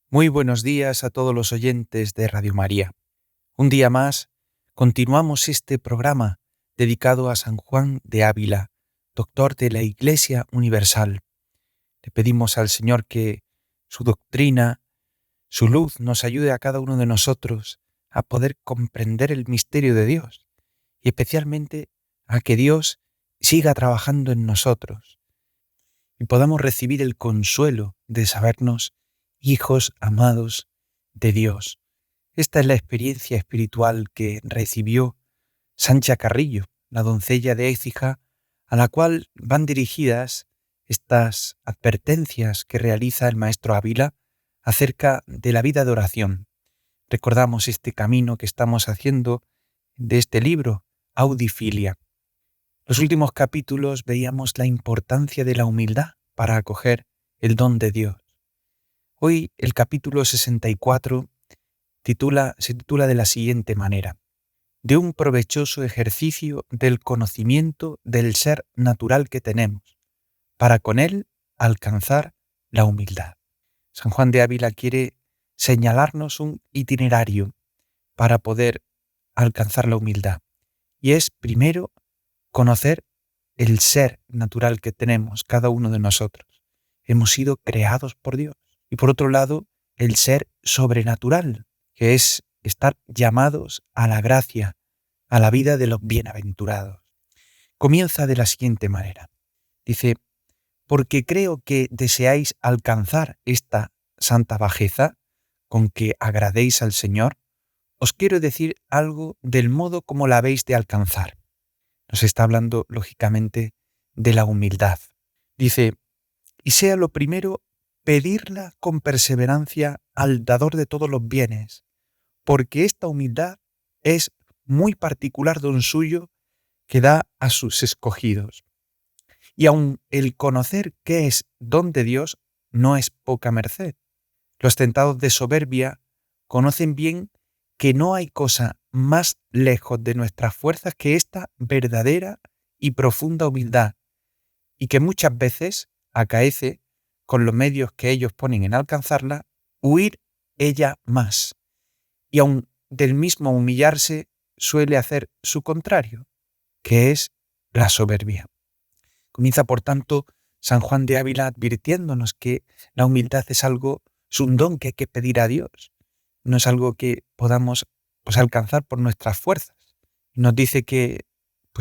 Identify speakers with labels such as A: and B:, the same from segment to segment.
A: Muy buenos días a todos los oyentes de Radio María. Un día más, continuamos este programa dedicado a San Juan de Ávila, doctor de la Iglesia Universal. Le pedimos al Señor que su doctrina, su luz nos ayude a cada uno de nosotros a poder comprender el misterio de Dios y especialmente a que Dios siga trabajando en nosotros y podamos recibir el consuelo de sabernos hijos amados de Dios. Esta es la experiencia espiritual que recibió Sancha Carrillo, la doncella de Écija, a la cual van dirigidas estas advertencias que realiza el maestro Ávila acerca de la vida de oración. Recordamos este camino que estamos haciendo de este libro, Audifilia. Los últimos capítulos veíamos la importancia de la humildad para acoger el don de Dios. Hoy el capítulo 64 se titula de la siguiente manera: de un provechoso ejercicio del conocimiento del ser natural que tenemos, para con él alcanzar la humildad. San Juan de Ávila quiere señalarnos un itinerario para poder alcanzar la humildad. Y es, primero, conocer el ser natural que tenemos cada uno de nosotros. Hemos sido creados por Dios. Y por otro lado, el ser sobrenatural, que es estar llamados a la gracia, a la vida de los bienaventurados. Comienza de la siguiente manera. Dice: porque creo que deseáis alcanzar esta santa bajeza con que agradéis al Señor, os quiero decir algo del modo como la habéis de alcanzar. Nos está hablando, lógicamente, de la humildad. Dice: y sea lo primero pedirla con perseverancia al dador de todos los bienes, porque esta humildad es muy particular don suyo que da a sus escogidos. Y aun el conocer qué es don de Dios no es poca merced. Los tentados de soberbia conocen bien que no hay cosa más lejos de nuestras fuerzas que esta verdadera y profunda humildad, y que muchas veces acaece, con los medios que ellos ponen en alcanzarla, huir ella más, y aun del mismo humillarse suele hacer su contrario, que es la soberbia. Comienza, por tanto, San Juan de Ávila advirtiéndonos que la humildad es un don que hay que pedir a Dios. No es algo que podamos alcanzar por nuestras fuerzas. Nos dice que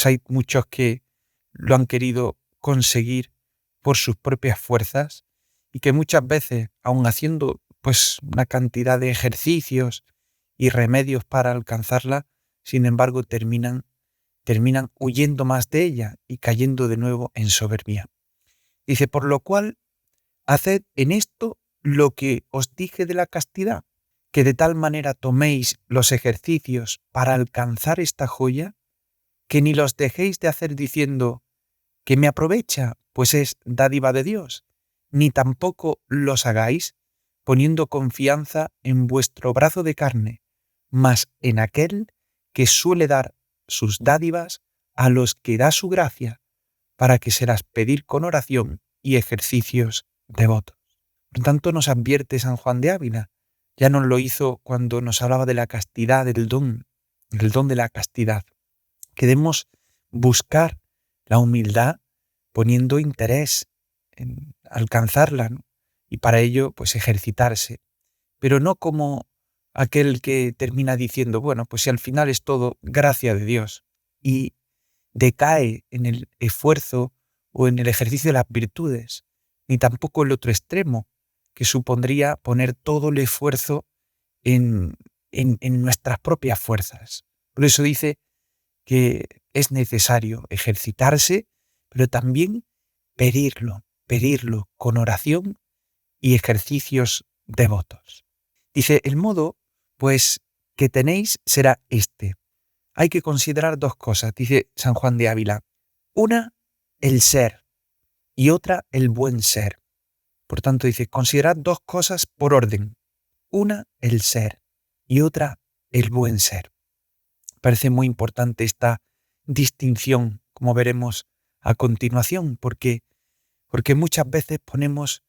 A: hay muchos que lo han querido conseguir por sus propias fuerzas y que muchas veces, aun haciendo una cantidad de ejercicios y remedios para alcanzarla, sin embargo terminan huyendo más de ella y cayendo de nuevo en soberbia. Dice: por lo cual, haced en esto lo que os dije de la castidad, que de tal manera toméis los ejercicios para alcanzar esta joya, que ni los dejéis de hacer diciendo que me aprovecha, pues es dádiva de Dios, ni tampoco los hagáis poniendo confianza en vuestro brazo de carne, mas en aquel que suele dar sus dádivas a los que da su gracia, para que se las pedir con oración y ejercicios devotos. Por tanto, nos advierte San Juan de Ávila. Ya nos lo hizo cuando nos hablaba de la castidad, del don de la castidad. Que debemos buscar la humildad poniendo interés en alcanzarla, ¿no? Y para ello, ejercitarse. Pero no como aquel que termina diciendo, si al final es todo gracia de Dios, y decae en el esfuerzo o en el ejercicio de las virtudes, ni tampoco el otro extremo, que supondría poner todo el esfuerzo en nuestras propias fuerzas. Por eso dice que es necesario ejercitarse, pero también pedirlo con oración y ejercicios devotos. Dice: el modo, que tenéis será este. Hay que considerar dos cosas, dice San Juan de Ávila. Una, el ser, y otra, el buen ser. Por tanto, dice: considerad dos cosas por orden. Una, el ser, y otra, el buen ser. Parece muy importante esta distinción, como veremos a continuación, porque muchas veces ponemos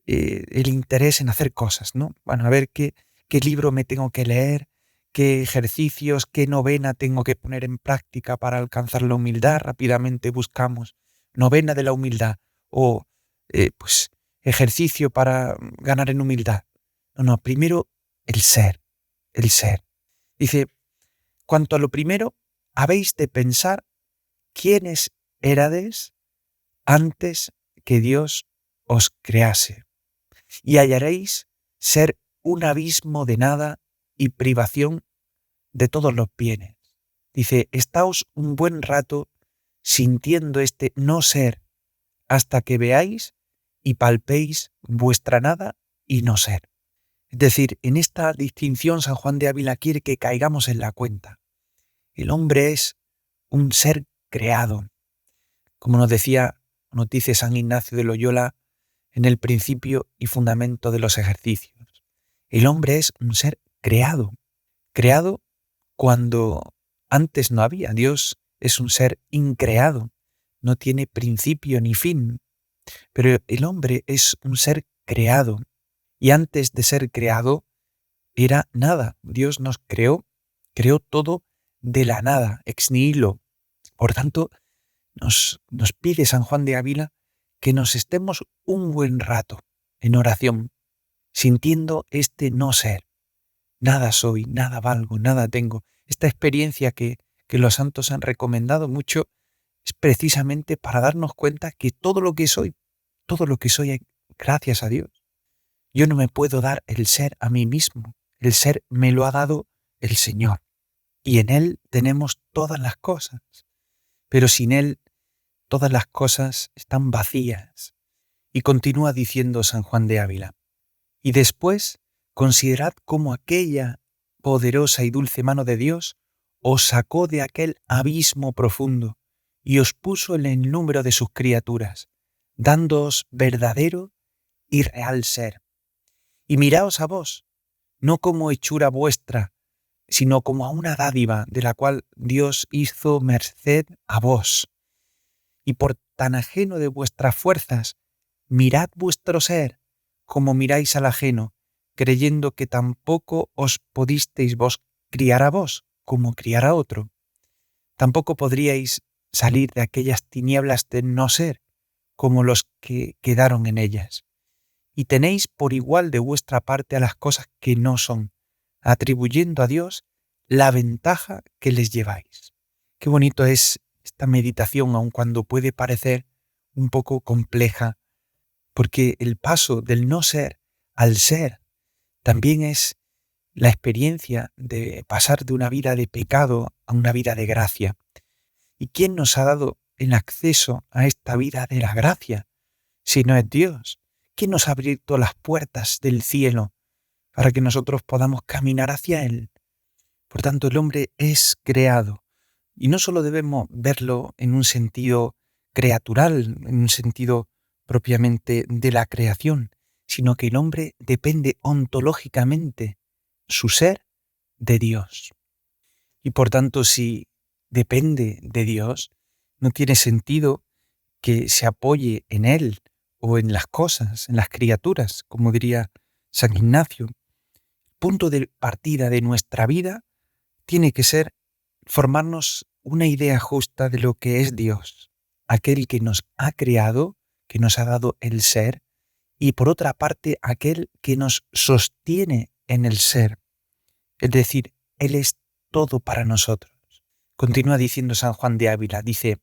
A: el interés en hacer cosas, ¿no? Bueno, a ver qué libro me tengo que leer, qué ejercicios, qué novena tengo que poner en práctica para alcanzar la humildad. Rápidamente buscamos novena de la humildad o pues ejercicio para ganar en humildad. No, primero el ser, el ser. Dice, cuanto a lo primero, habéis de pensar quiénes érades antes que Dios os crease, y hallaréis ser un abismo de nada y privación de todos los bienes. Dice, estáos un buen rato sintiendo este no ser hasta que veáis y palpéis vuestra nada y no ser. Es decir, en esta distinción San Juan de Ávila quiere que caigamos en la cuenta. El hombre es un ser creado. Como nos dice San Ignacio de Loyola en el principio y fundamento de los ejercicios. El hombre es un ser creado. Creado cuando antes no había. Dios es un ser increado. No tiene principio ni fin. Pero el hombre es un ser creado. Y antes de ser creado, era nada. Dios nos creó todo de la nada, ex nihilo. Por tanto, nos pide San Juan de Ávila que nos estemos un buen rato en oración, sintiendo este no ser. Nada soy, nada valgo, nada tengo. Esta experiencia que los santos han recomendado mucho es precisamente para darnos cuenta que todo lo que soy es gracias a Dios. Yo no me puedo dar el ser a mí mismo. El ser me lo ha dado el Señor. Y en Él tenemos todas las cosas. Pero sin Él, todas las cosas están vacías. Y continúa diciendo San Juan de Ávila. Y después, considerad cómo aquella poderosa y dulce mano de Dios os sacó de aquel abismo profundo y os puso en el número de sus criaturas, dándoos verdadero y real ser. Y miraos a vos, no como hechura vuestra, sino como a una dádiva de la cual Dios hizo merced a vos. Y por tan ajeno de vuestras fuerzas, mirad vuestro ser, como miráis al ajeno, creyendo que tampoco os podisteis vos criar a vos, como criar a otro. Tampoco podríais salir de aquellas tinieblas de no ser, como los que quedaron en ellas. Y tenéis por igual de vuestra parte a las cosas que no son, atribuyendo a Dios la ventaja que les lleváis. Qué bonito es esta meditación, aun cuando puede parecer un poco compleja, porque el paso del no ser al ser también es la experiencia de pasar de una vida de pecado a una vida de gracia. ¿Y quién nos ha dado el acceso a esta vida de la gracia? Si no es Dios. ¿Quién nos ha abierto las puertas del cielo para que nosotros podamos caminar hacia Él? Por tanto, el hombre es creado. Y no solo debemos verlo en un sentido creatural, en un sentido propiamente de la creación, sino que el hombre depende ontológicamente, su ser, de Dios. Y por tanto, si depende de Dios, no tiene sentido que se apoye en Él o en las cosas, en las criaturas, como diría San Ignacio. Punto de partida de nuestra vida tiene que ser formarnos una idea justa de lo que es Dios, aquel que nos ha creado, que nos ha dado el ser, y por otra parte aquel que nos sostiene en el ser. Es decir, Él es todo para nosotros. Continúa diciendo San Juan de Ávila, dice,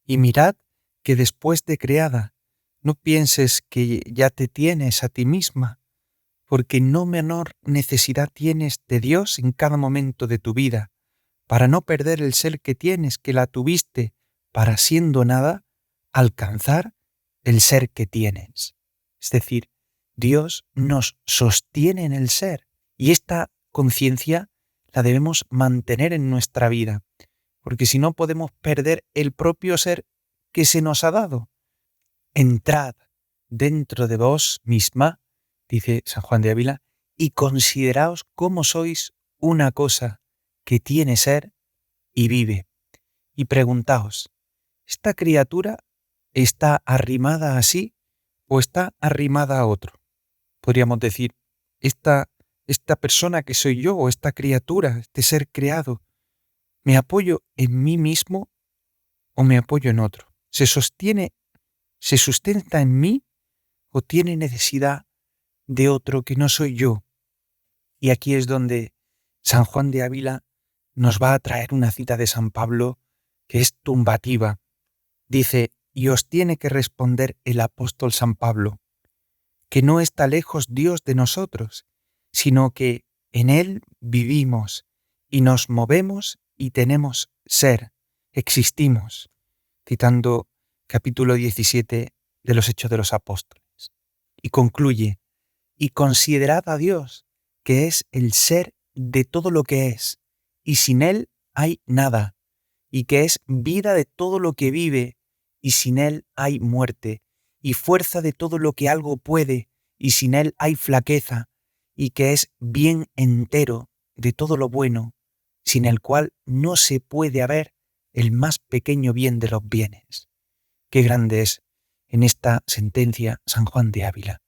A: y mirad que después de creada, no pienses que ya te tienes a ti misma, porque no menor necesidad tienes de Dios en cada momento de tu vida, para no perder el ser que tienes, que la tuviste, para siendo nada, alcanzar el ser que tienes. Es decir, Dios nos sostiene en el ser, y esta conciencia la debemos mantener en nuestra vida, porque si no podemos perder el propio ser que se nos ha dado. Entrad dentro de vos misma, dice San Juan de Ávila, y consideraos cómo sois una cosa que tiene ser y vive. Y preguntaos, ¿esta criatura está arrimada a sí o está arrimada a otro? podríamos decir, esta persona que soy yo o esta criatura, este ser creado, ¿me apoyo en mí mismo o me apoyo en otro? ¿Se sustenta en mí o tiene necesidad de otro que no soy yo? Y aquí es donde San Juan de Ávila nos va a traer una cita de San Pablo que es tumbativa. Dice, y os tiene que responder el apóstol San Pablo, que no está lejos Dios de nosotros, sino que en Él vivimos y nos movemos y tenemos ser, existimos, citando capítulo 17 de los Hechos de los Apóstoles. Y concluye, y considerad a Dios, que es el ser de todo lo que es, y sin Él hay nada, y que es vida de todo lo que vive, y sin Él hay muerte, y fuerza de todo lo que algo puede, y sin Él hay flaqueza, y que es bien entero de todo lo bueno, sin el cual no se puede haber el más pequeño bien de los bienes. Qué grande es en esta sentencia San Juan de Ávila.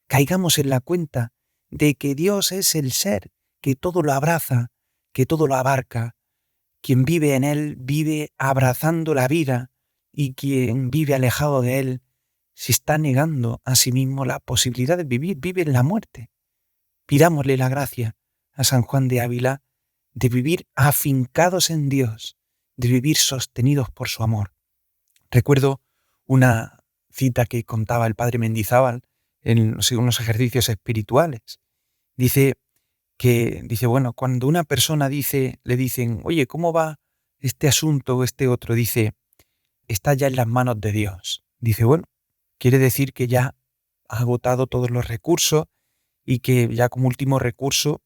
A: Caigamos en la cuenta de que Dios es el ser que todo lo abraza, que todo lo abarca. Quien vive en Él vive abrazando la vida y quien vive alejado de Él se está negando a sí mismo la posibilidad de vivir, vive en la muerte. Pidámosle la gracia a San Juan de Ávila de vivir afincados en Dios, de vivir sostenidos por su amor. Recuerdo una cita que contaba el padre Mendizábal en unos ejercicios espirituales. Dice, bueno, cuando una persona le dicen, oye, ¿cómo va este asunto o este otro? Dice, está ya en las manos de Dios. Dice, bueno, quiere decir que ya ha agotado todos los recursos y que ya como último recurso,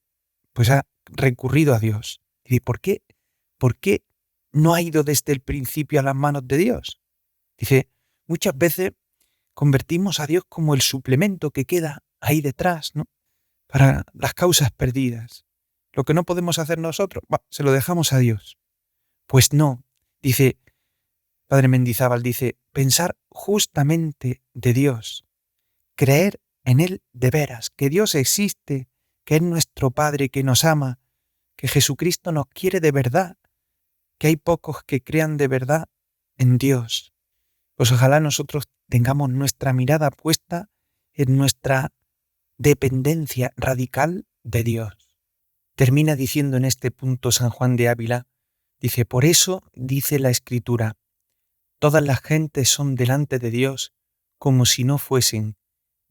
A: pues ha recurrido a Dios. Dice, ¿por qué? ¿Por qué no ha ido desde el principio a las manos de Dios? Dice, muchas veces convertimos a Dios como el suplemento que queda ahí detrás, ¿no? Para las causas perdidas. Lo que no podemos hacer nosotros, se lo dejamos a Dios. Pues no, dice Padre Mendizábal, dice, pensar justamente de Dios, creer en Él de veras, que Dios existe, que es nuestro Padre, que nos ama, que Jesucristo nos quiere de verdad, que hay pocos que crean de verdad en Dios. Pues ojalá nosotros tengamos nuestra mirada puesta en nuestra dependencia radical de Dios. Termina diciendo en este punto San Juan de Ávila, dice, por eso dice la Escritura, todas las gentes son delante de Dios como si no fuesen,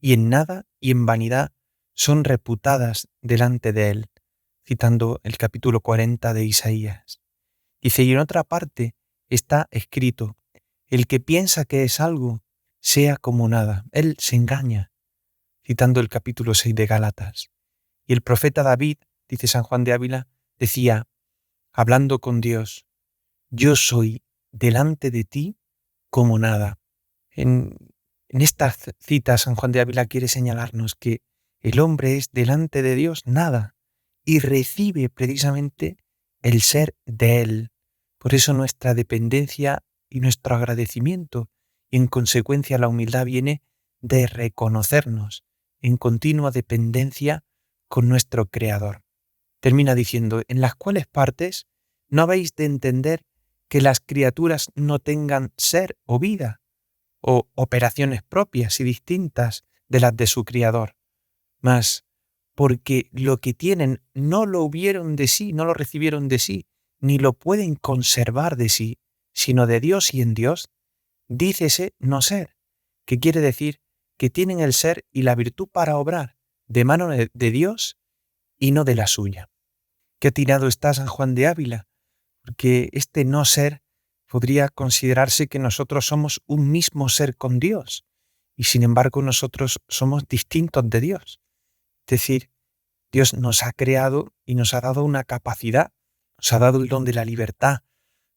A: y en nada y en vanidad son reputadas delante de Él, citando el capítulo 40 de Isaías. Dice, y en otra parte está escrito, el que piensa que es algo, sea como nada. Él se engaña, citando el capítulo 6 de Gálatas. Y el profeta David, dice San Juan de Ávila, decía, hablando con Dios, yo soy delante de ti como nada. En esta cita San Juan de Ávila quiere señalarnos que el hombre es delante de Dios nada y recibe precisamente el ser de Él. Por eso nuestra dependencia y nuestro agradecimiento y en consecuencia la humildad viene de reconocernos en continua dependencia con nuestro Creador. Termina diciendo, en las cuales partes no habéis de entender que las criaturas no tengan ser o vida, o operaciones propias y distintas de las de su Criador, mas porque lo que tienen no lo hubieron de sí, no lo recibieron de sí, ni lo pueden conservar de sí, sino de Dios y en Dios, dícese no ser, que quiere decir que tienen el ser y la virtud para obrar de mano de Dios y no de la suya. Qué atinado está San Juan de Ávila, porque este no ser podría considerarse que nosotros somos un mismo ser con Dios, y sin embargo nosotros somos distintos de Dios. Es decir, Dios nos ha creado y nos ha dado una capacidad, nos ha dado el don de la libertad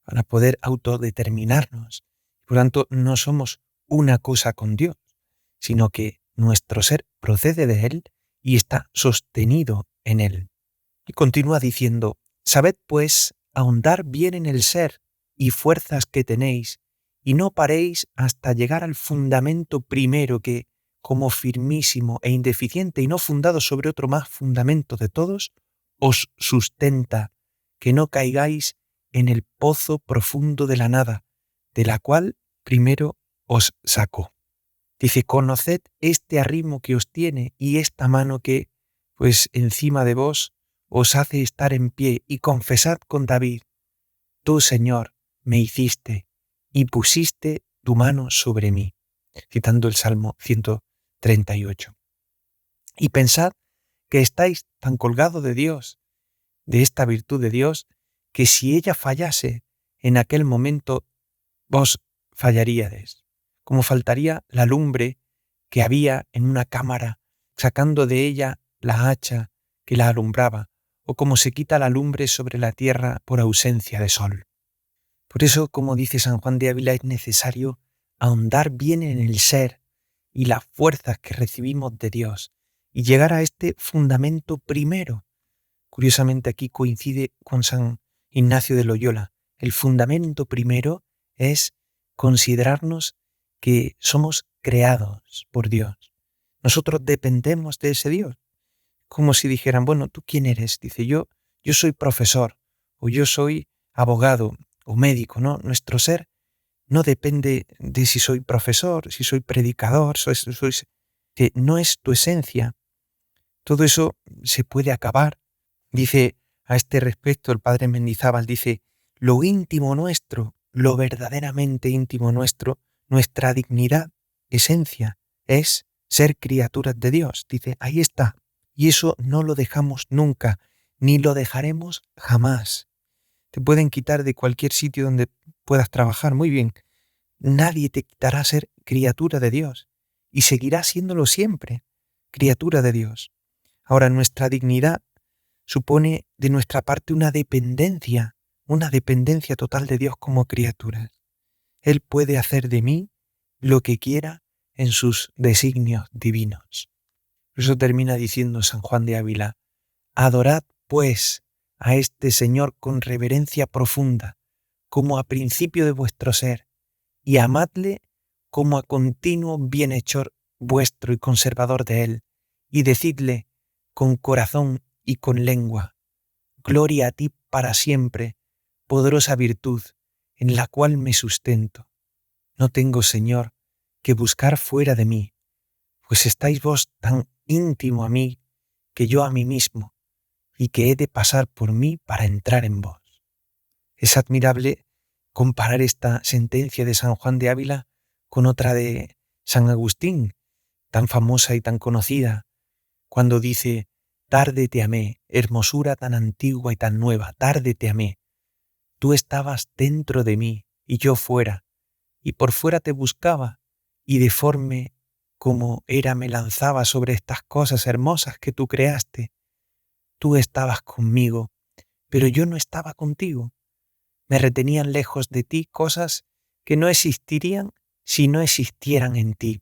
A: para poder autodeterminarnos. Por lo tanto, no somos una cosa con Dios, sino que nuestro ser procede de Él y está sostenido en Él. Y continúa diciendo, sabed pues ahondar bien en el ser y fuerzas que tenéis, y no paréis hasta llegar al fundamento primero que, como firmísimo e indeficiente y no fundado sobre otro más fundamento de todos, os sustenta, que no caigáis en el pozo profundo de la nada, de la cual primero os sacó. Dice, conoced este arrimo que os tiene y esta mano que, pues encima de vos, os hace estar en pie, y confesad con David, tú, Señor, me hiciste y pusiste tu mano sobre mí, citando el Salmo 138. Y pensad que estáis tan colgados de Dios, de esta virtud de Dios, que si ella fallase en aquel momento, vos fallaríades, como faltaría la lumbre que había en una cámara, sacando de ella la hacha que la alumbraba, o como se quita la lumbre sobre la tierra por ausencia de sol. Por eso, como dice San Juan de Ávila, es necesario ahondar bien en el ser y las fuerzas que recibimos de Dios y llegar a este fundamento primero. Curiosamente aquí coincide con San Ignacio de Loyola. El fundamento primero es considerarnos que somos creados por Dios. Nosotros dependemos de ese Dios. Como si dijeran, bueno, ¿tú quién eres? Dice, yo soy profesor, o yo soy abogado, o médico, ¿no? Nuestro ser no depende de si soy profesor, si soy predicador, que no es tu esencia. Todo eso se puede acabar. Dice a este respecto el padre Mendizábal, dice, lo íntimo nuestro, lo verdaderamente íntimo nuestro, nuestra dignidad, esencia, es ser criaturas de Dios. Dice, ahí está. Y eso no lo dejamos nunca, ni lo dejaremos jamás. Te pueden quitar de cualquier sitio donde puedas trabajar, muy bien. Nadie te quitará ser criatura de Dios y seguirás siéndolo siempre, criatura de Dios. Ahora, nuestra dignidad supone de nuestra parte una dependencia total de Dios como criaturas. Él puede hacer de mí lo que quiera en sus designios divinos. Por eso termina diciendo San Juan de Ávila, adorad, pues, a este Señor con reverencia profunda, como a principio de vuestro ser, y amadle como a continuo bienhechor vuestro y conservador de él, y decidle con corazón y con lengua, gloria a ti para siempre, poderosa virtud, en la cual me sustento. No tengo, Señor, que buscar fuera de mí, pues estáis vos tan íntimo a mí, que yo a mí mismo, y que he de pasar por mí para entrar en vos. Es admirable comparar esta sentencia de San Juan de Ávila con otra de San Agustín, tan famosa y tan conocida, cuando dice, tarde te amé, hermosura tan antigua y tan nueva, tarde te amé. Tú estabas dentro de mí y yo fuera, y por fuera te buscaba, y deforme como era me lanzaba sobre estas cosas hermosas que tú creaste. Tú estabas conmigo, pero yo no estaba contigo. Me retenían lejos de ti cosas que no existirían si no existieran en ti.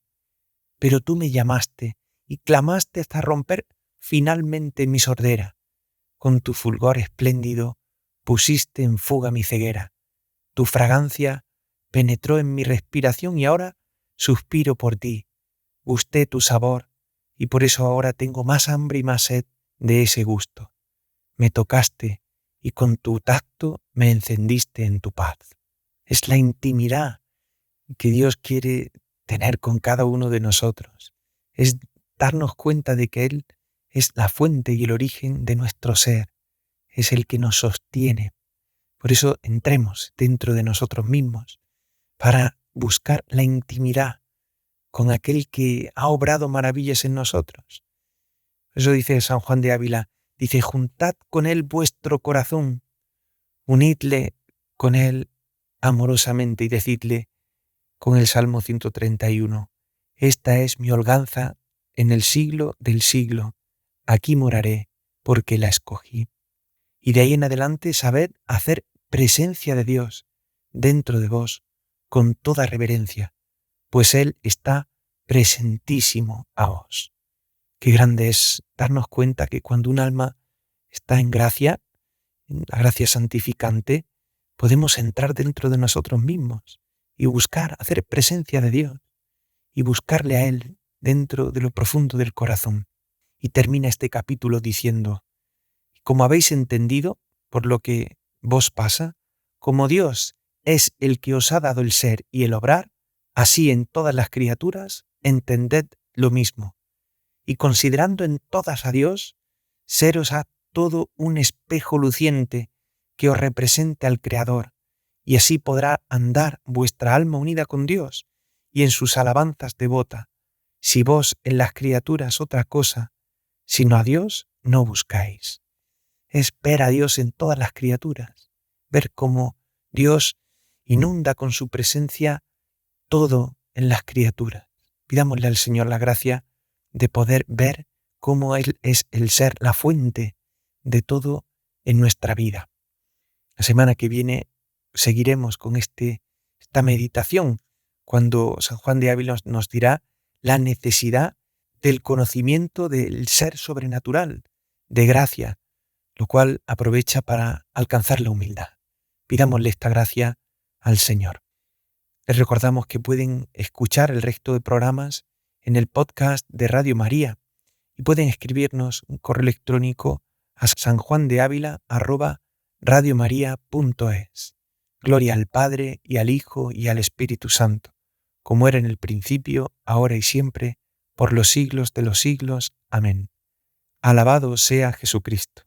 A: Pero tú me llamaste y clamaste hasta romper finalmente mi sordera. Con tu fulgor espléndido pusiste en fuga mi ceguera. Tu fragancia penetró en mi respiración y ahora suspiro por ti. Gusté tu sabor y por eso ahora tengo más hambre y más sed de ese gusto. Me tocaste y con tu tacto me encendiste en tu paz. Es la intimidad que Dios quiere tener con cada uno de nosotros. Es darnos cuenta de que Él es la fuente y el origen de nuestro ser. Es el que nos sostiene. Por eso entremos dentro de nosotros mismos para buscar la intimidad con aquel que ha obrado maravillas en nosotros. Eso dice San Juan de Ávila, dice, juntad con él vuestro corazón, unidle con él amorosamente y decidle con el Salmo 131, esta es mi holganza en el siglo del siglo, aquí moraré porque la escogí. Y de ahí en adelante sabed hacer presencia de Dios dentro de vos con toda reverencia, pues Él está presentísimo a vos. Qué grande es darnos cuenta que cuando un alma está en gracia, en la gracia santificante, podemos entrar dentro de nosotros mismos y buscar hacer presencia de Dios y buscarle a Él dentro de lo profundo del corazón. Y termina este capítulo diciendo: como habéis entendido por lo que vos pasa, como Dios es el que os ha dado el ser y el obrar, así en todas las criaturas entended lo mismo. Y considerando en todas a Dios, seros a todo un espejo luciente que os represente al Creador, y así podrá andar vuestra alma unida con Dios y en sus alabanzas devota, si vos en las criaturas otra cosa, sino a Dios no buscáis. Es ver a Dios en todas las criaturas, ver cómo Dios inunda con su presencia todo en las criaturas. Pidámosle al Señor la gracia de poder ver cómo Él es el ser, la fuente de todo en nuestra vida. La semana que viene seguiremos con esta meditación, cuando San Juan de Ávila nos dirá la necesidad del conocimiento del ser sobrenatural, de gracia, lo cual aprovecha para alcanzar la humildad. Pidámosle esta gracia al Señor. Les recordamos que pueden escuchar el resto de programas en el podcast de Radio María y pueden escribirnos un correo electrónico a sanjuandeavila@radiomaria.es. Gloria al Padre, y al Hijo, y al Espíritu Santo, como era en el principio, ahora y siempre, por los siglos de los siglos. Amén. Alabado sea Jesucristo.